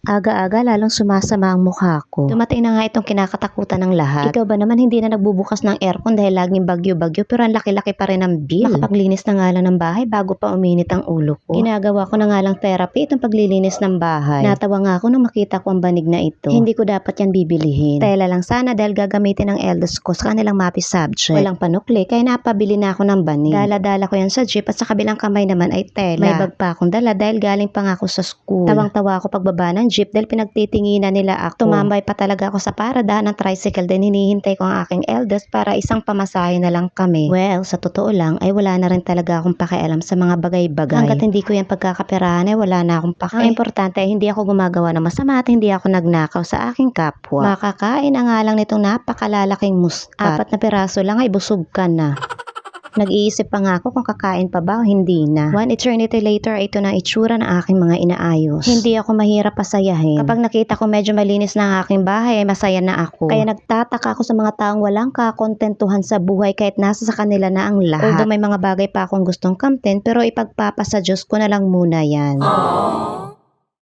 Aga-aga lalong sumasama ang mukha ko. Dumating na nga itong kinakatakutan ng lahat. Ikaw ba naman hindi na nagbubukas ng aircon dahil laging bagyo-bagyo pero ang laki-laki pa rin ang bill? Makapaglinis na nga lang ng bahay bago pa uminit ang ulo ko. Ginagawa ko na nga lang therapy itong paglilinis ng bahay. Natawa nga ako nang makita ko ang banig na ito. Hindi ko dapat yan bibilihin. Tela lang sana dahil gagamitin ng elders ko sa kanilang mapi subject. Walang panukli kaya napabili na ako ng banig. Dala-dala ko yan sa jeep at sa kabilang kamay naman ay tela. May bag pa akong dala dahil galing pa nga ako sa school. Tawang-tawa ako pagbaba ng jeep dahil pinagtitinginan nila ako. Tumambay pa talaga ako sa paradahan ng tricycle din hinihintay ko ang aking eldest para isang pamasahe na lang kami. Well, sa totoo lang ay wala na rin talaga akong pakialam sa mga bagay-bagay. Hanggat hindi ko yan pagkakaperahan ay wala na akong pakialam. Ang importante ay hindi ako gumagawa ng masama at hindi ako nagnakaw sa aking kapwa. Makakain na nga lang nitong napakalalaking muskat. 4 na piraso lang ay busog ka na. Nag-iisip pa nga ako kung kakain pa ba o hindi na. One eternity later, ito na itsura ng aking mga inaayos. Hindi ako mahirap pasayahin. Kapag nakita ko medyo malinis na ang aking bahay, ay masaya na ako. Kaya nagtataka ako sa mga taong walang kakontentuhan sa buhay kahit nasa sa kanila na ang lahat. Although may mga bagay pa akong gustong kamtin, pero ipagpapasa Diyos ko na lang muna yan. Aww.